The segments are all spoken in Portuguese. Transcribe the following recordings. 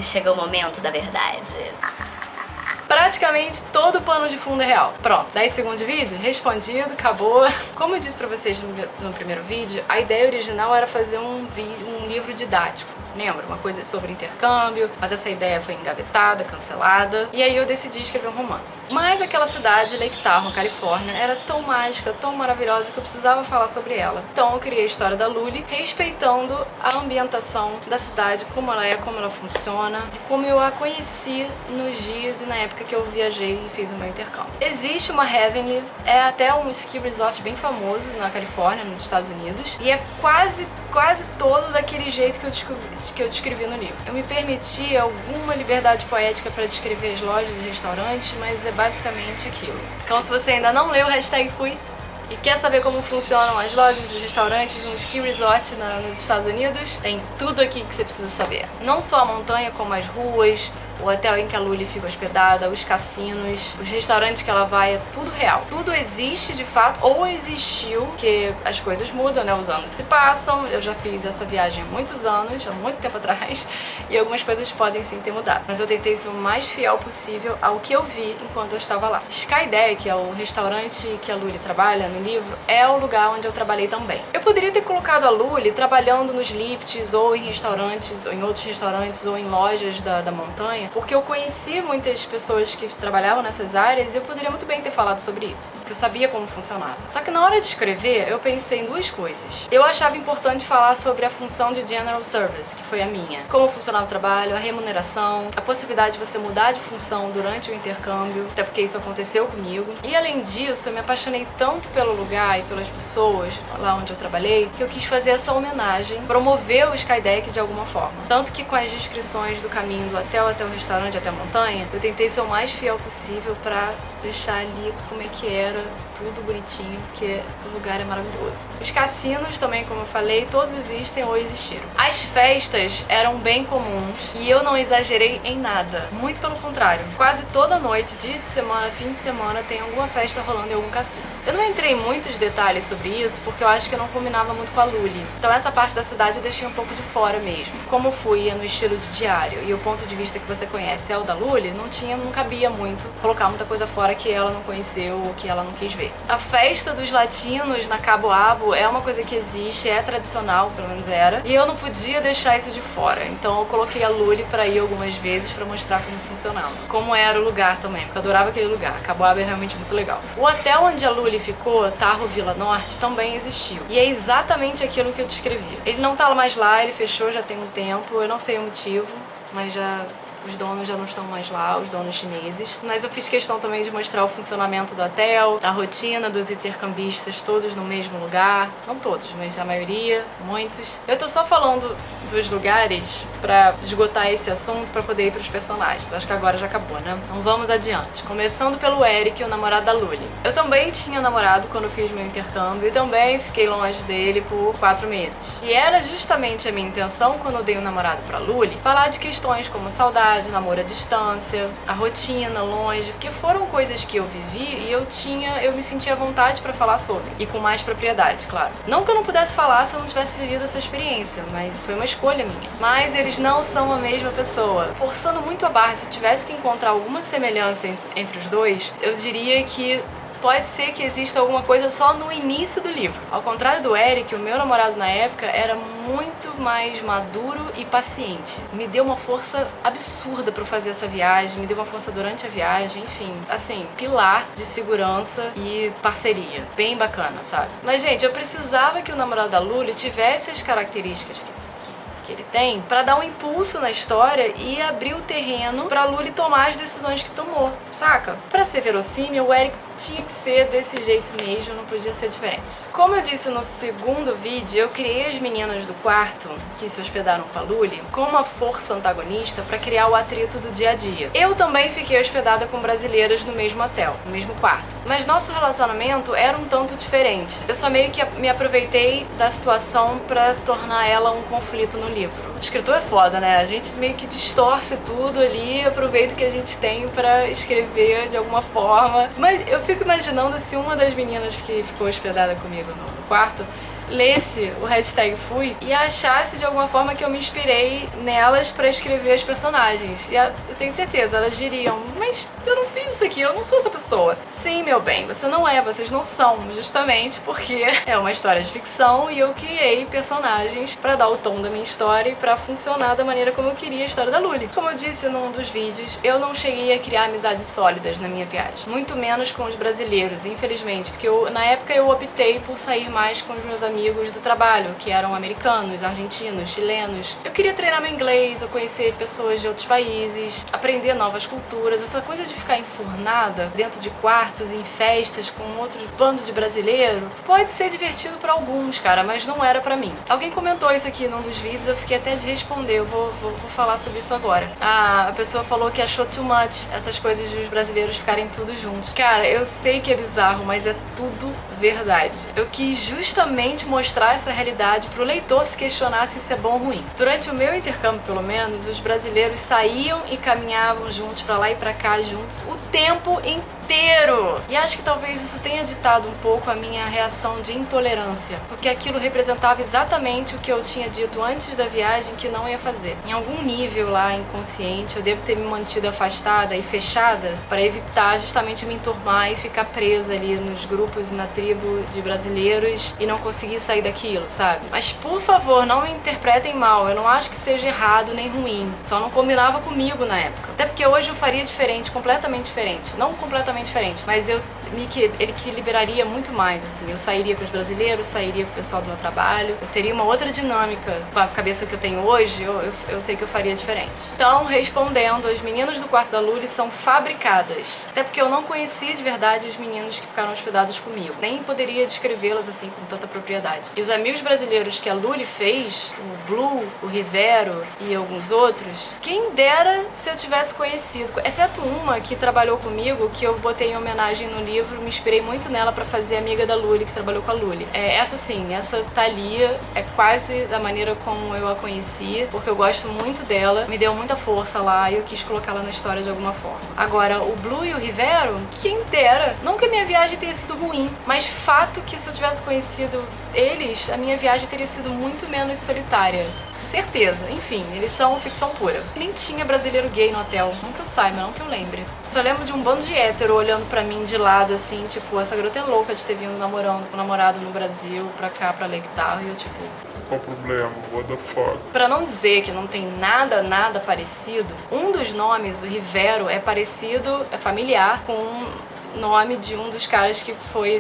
chegou o momento da verdade. Praticamente todo o pano de fundo é real. Pronto, 10 segundos de vídeo? Respondido, acabou. Como eu disse pra vocês no primeiro vídeo, a ideia original era fazer um livro didático. Lembra? Uma coisa sobre intercâmbio, mas essa ideia foi engavetada, cancelada, e aí eu decidi escrever um romance. Mas aquela cidade, Lake Tahoe, Califórnia, era tão mágica, tão maravilhosa que eu precisava falar sobre ela. Então eu criei a história da Luli, respeitando a ambientação da cidade, como ela é, como ela funciona, e como eu a conheci nos dias e na época que eu viajei e fiz o meu intercâmbio. Existe uma Heavenly, é até um ski resort bem famoso na Califórnia, nos Estados Unidos, e é quase todo daquele jeito que eu descrevi no livro. Eu me permiti alguma liberdade poética para descrever as lojas e restaurantes, mas é basicamente aquilo. Então se você ainda não leu #fui e quer saber como funcionam as lojas, os restaurantes, um ski resort nos Estados Unidos, tem tudo aqui que você precisa saber. Não só a montanha, como as ruas, o hotel em que a Luli fica hospedada, os cassinos, os restaurantes que ela vai, é tudo real. Tudo existe de fato, ou existiu, porque as coisas mudam, né? Os anos se passam, eu já fiz essa viagem há muitos anos, há muito tempo atrás, e algumas coisas podem sim ter mudado. Mas eu tentei ser o mais fiel possível ao que eu vi enquanto eu estava lá. Skydeck, que é o restaurante que a Luli trabalha no livro, é o lugar onde eu trabalhei também. Eu poderia ter colocado a Luli trabalhando nos lifts, ou em restaurantes, ou em outros restaurantes, ou em lojas da montanha, porque eu conheci muitas pessoas que trabalhavam nessas áreas e eu poderia muito bem ter falado sobre isso, porque eu sabia como funcionava. Só que na hora de escrever, eu pensei em duas coisas. Eu achava importante falar sobre a função de General Service, que foi a minha. Como funcionava o trabalho, a remuneração, a possibilidade de você mudar de função durante o intercâmbio, até porque isso aconteceu comigo. E além disso, eu me apaixonei tanto pelo lugar e pelas pessoas lá onde eu trabalhei, que eu quis fazer essa homenagem, promover o Skydeck de alguma forma. Tanto que com as descrições do caminho do hotel até o restaurante, até a montanha, eu tentei ser o mais fiel possível pra deixar ali como é que era, tudo bonitinho, porque o lugar é maravilhoso. Os cassinos também, como eu falei, todos existem ou existiram. As festas eram bem comuns e eu não exagerei em nada, muito pelo contrário. Quase toda noite, dia de semana, fim de semana, tem alguma festa rolando em algum cassino. Eu não entrei em muitos detalhes sobre isso porque eu acho que eu não combinava muito com a Luli. Então essa parte da cidade eu deixei um pouco de fora mesmo. Como fui no estilo de diário e o ponto de vista que você conhece é o da Luli, não cabia muito colocar muita coisa fora que ela não conheceu ou que ela não quis ver. A festa dos latinos na Cabo Abo é uma coisa que existe, é tradicional, pelo menos era, e eu não podia deixar isso de fora. Então eu coloquei a Luli pra ir algumas vezes pra mostrar como funcionava. Como era o lugar também, porque eu adorava aquele lugar. Cabo Abo é realmente muito legal. O hotel onde a Luli ficou, Tahoe Vila Norte, também existiu. E é exatamente aquilo que eu descrevi. Ele não tá mais lá, ele fechou já tem um tempo, eu não sei o motivo, mas os donos já não estão mais lá, os donos chineses. Mas eu fiz questão também de mostrar o funcionamento do hotel, a rotina dos intercambistas, todos no mesmo lugar. Não todos, mas a maioria, muitos. Eu tô só falando dos lugares pra esgotar esse assunto pra poder ir pros personagens. Acho que agora já acabou, né? Então vamos adiante. Começando pelo Eric, o namorado da Luli. Eu também tinha namorado quando eu fiz meu intercâmbio e também fiquei longe dele por 4 meses. E era justamente a minha intenção, quando eu dei um namorado pra Luli, falar de questões como saudade, namoro à distância, a rotina longe, porque foram coisas que eu vivi e eu me sentia à vontade pra falar sobre, e com mais propriedade, claro. Não que eu não pudesse falar se eu não tivesse vivido essa experiência, mas foi uma escolha minha. Mas eles não são a mesma pessoa. Forçando muito a barra, se eu tivesse que encontrar alguma semelhança entre os dois, eu diria que pode ser que exista alguma coisa só no início do livro. Ao contrário do Eric, o meu namorado na época era muito mais maduro e paciente. Me deu uma força absurda pra eu fazer essa viagem, me deu uma força durante a viagem, enfim, assim, pilar de segurança e parceria. Bem bacana, sabe? Mas, gente, eu precisava que o namorado da Luli tivesse as características que ele tem pra dar um impulso na história e abrir o terreno pra Luli tomar as decisões que tomou, saca? Pra ser verossímil, o Eric tinha que ser desse jeito mesmo, não podia ser diferente. Como eu disse no segundo vídeo, eu criei as meninas do quarto, que se hospedaram com a Luli, com uma força antagonista pra criar o atrito do dia a dia. Eu também fiquei hospedada com brasileiras no mesmo hotel, no mesmo quarto. Mas nosso relacionamento era um tanto diferente. Eu só meio que me aproveitei da situação pra tornar ela um conflito no livro. O escritor é foda, né? A gente meio que distorce tudo ali e aproveita o que a gente tem pra escrever de alguma forma. Mas eu fico imaginando se uma das meninas que ficou hospedada comigo no quarto lesse o hashtag Fui e achasse de alguma forma que eu me inspirei nelas pra escrever as personagens. E eu tenho certeza, elas diriam, mas eu não fiz isso aqui, eu não sou essa pessoa. Sim, meu bem, você não é, vocês não são, justamente porque é uma história de ficção e eu criei personagens pra dar o tom da minha história e pra funcionar da maneira como eu queria a história da Lully. Como eu disse num dos vídeos, eu não cheguei a criar amizades sólidas na minha viagem, muito menos com os brasileiros, infelizmente, porque na época eu optei por sair mais com os meus amigos do trabalho, que eram americanos, argentinos, chilenos. Eu queria treinar meu inglês, eu conhecer pessoas de outros países, aprender novas culturas, essa coisa de ficar enfurnada dentro de quartos e em festas com outro bando de brasileiro, pode ser divertido pra alguns, cara, mas não era pra mim. Alguém comentou isso aqui num dos vídeos, eu fiquei até de responder, eu vou falar sobre isso agora. A pessoa falou que achou too much essas coisas de os brasileiros ficarem tudo juntos. Cara, eu sei que é bizarro, mas é tudo verdade. Eu quis justamente mostrar essa realidade pro leitor se questionar se isso é bom ou ruim. Durante o meu intercâmbio, pelo menos, os brasileiros saíam e caminhavam juntos pra lá e pra cá juntos o tempo inteiro. E acho que talvez isso tenha ditado um pouco a minha reação de intolerância, porque aquilo representava exatamente o que eu tinha dito antes da viagem que não ia fazer. Em algum nível lá inconsciente, eu devo ter me mantido afastada e fechada para evitar justamente me enturmar e ficar presa ali nos grupos e na tribo de brasileiros e não conseguir sair daquilo, sabe? Mas por favor, não me interpretem mal, eu não acho que seja errado nem ruim, só não combinava comigo na época. Até porque hoje eu faria diferente, completamente diferente. Não completamente diferente, mas ele que liberaria muito mais, assim. Eu sairia com os brasileiros, sairia com o pessoal do meu trabalho, eu teria uma outra dinâmica. Com a cabeça que eu tenho hoje, eu sei que eu faria diferente. Então, respondendo, as meninas do quarto da Lully são fabricadas. Até porque eu não conhecia de verdade os meninos que ficaram hospedados comigo. Nem poderia descrevê-las assim com tanta propriedade. E os amigos brasileiros que a Lully fez, o Blue, o Rivero e alguns outros, quem dera se eu tivesse conhecido. Exceto uma que trabalhou comigo, que eu botei em homenagem no livro, me inspirei muito nela pra fazer amiga da Lully, que trabalhou com a Lully. Essa sim, essa Thalia é quase da maneira como eu a conheci, porque eu gosto muito dela, me deu muita força lá e eu quis colocá-la na história de alguma forma. Agora, o Blue e o Rivero, quem dera, não que a minha viagem tenha sido ruim, mas fato que se eu tivesse conhecido eles, a minha viagem teria sido muito menos solitária. Certeza. Enfim, eles são ficção pura. Nem tinha brasileiro gay no hotel, não que eu saiba, não que eu lembre. Só lembro de um bando de hétero olhando pra mim de lado, assim, tipo, essa garota é louca de ter vindo namorando com o namorado no Brasil, pra cá, pra Lake Tahoe, e eu tipo... Qual o problema? What the fuck? Pra não dizer que não tem nada parecido, um dos nomes, o Rivero, é parecido, é familiar com nome de um dos caras que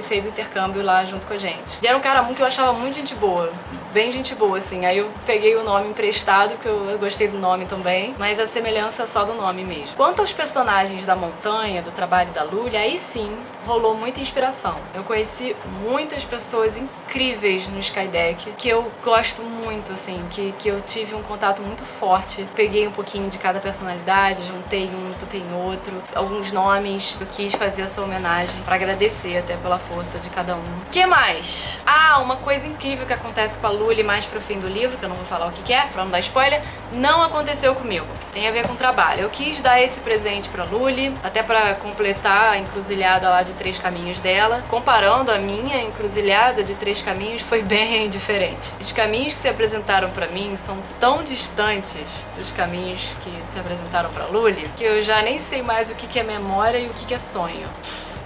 fez o intercâmbio lá junto com a gente. E era um cara que eu achava muito gente boa, bem gente boa, assim. Aí eu peguei o nome emprestado, que eu gostei do nome também, mas a semelhança é só do nome mesmo. Quanto aos personagens da montanha, do trabalho da Lully, aí sim rolou muita inspiração. Eu conheci muitas pessoas incríveis no Skydeck, que eu gosto muito, assim, que eu tive um contato muito forte. Peguei um pouquinho de cada personalidade, juntei um, botei em outro. Alguns nomes, eu quis fazer essa homenagem pra agradecer até pela força de cada um. Que mais? Ah, uma coisa incrível que acontece com a Lully mais pro fim do livro, que eu não vou falar o que é, pra não dar spoiler, não aconteceu comigo. Tem a ver com trabalho. Eu quis dar esse presente pra Lully, até pra completar a encruzilhada lá de 3 caminhos dela. Comparando a minha encruzilhada de 3 caminhos, foi bem diferente. Os caminhos que se apresentaram pra mim são tão distantes dos caminhos que se apresentaram pra Lully, que eu já nem sei mais o que é memória e o que é sonho.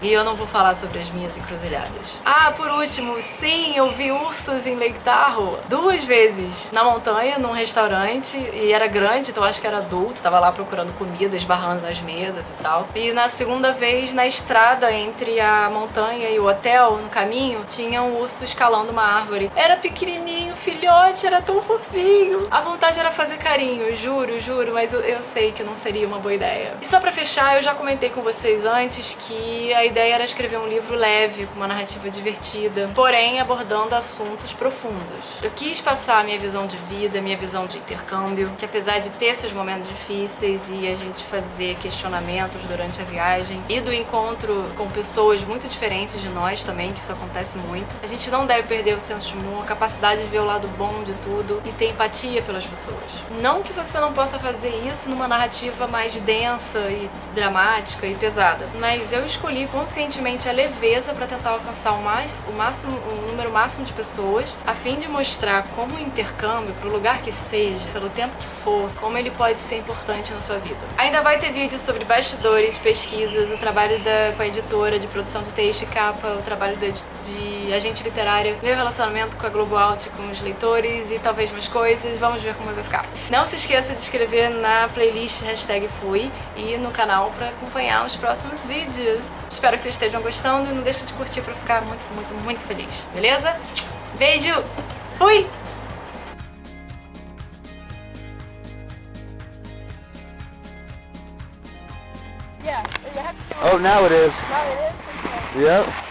E eu não vou falar sobre as minhas encruzilhadas. Ah, por último, sim, eu vi ursos em Lake Tahoe 2 vezes. Na montanha, num restaurante, e era grande, então acho que era adulto, tava lá procurando comida, esbarrando nas mesas e tal. E na segunda vez, na estrada entre a montanha e o hotel, no caminho, tinha um urso escalando uma árvore. Era pequenininho, filhote, era tão fofinho. A vontade era fazer carinho, juro, mas eu sei que não seria uma boa ideia. E só pra fechar, eu já comentei com vocês antes que a ideia era escrever um livro leve, com uma narrativa divertida, porém abordando assuntos profundos. Eu quis passar a minha visão de vida, minha visão de intercâmbio, que apesar de ter esses momentos difíceis e a gente fazer questionamentos durante a viagem e do encontro com pessoas muito diferentes de nós também, que isso acontece muito, a gente não deve perder o senso de humor, a capacidade de ver o lado bom de tudo e ter empatia pelas pessoas. Não que você não possa fazer isso numa narrativa mais densa e dramática e pesada, mas eu escolhi conscientemente a leveza para tentar alcançar o número máximo de pessoas, a fim de mostrar como o intercâmbio, pro lugar que seja, pelo tempo que for, como ele pode ser importante na sua vida. Ainda vai ter vídeos sobre bastidores, pesquisas, o trabalho com a editora de produção de texto e capa, o trabalho de agente literária, meu relacionamento com a Globo Out, com os leitores e talvez mais coisas. Vamos ver como vai ficar. Não se esqueça de inscrever na playlist #Fui e no canal para acompanhar os próximos vídeos. Espero que vocês estejam gostando e não deixe de curtir para ficar muito, muito, muito feliz. Beleza? Beijo! Fui! Oh, now it is. No, it is. Yep.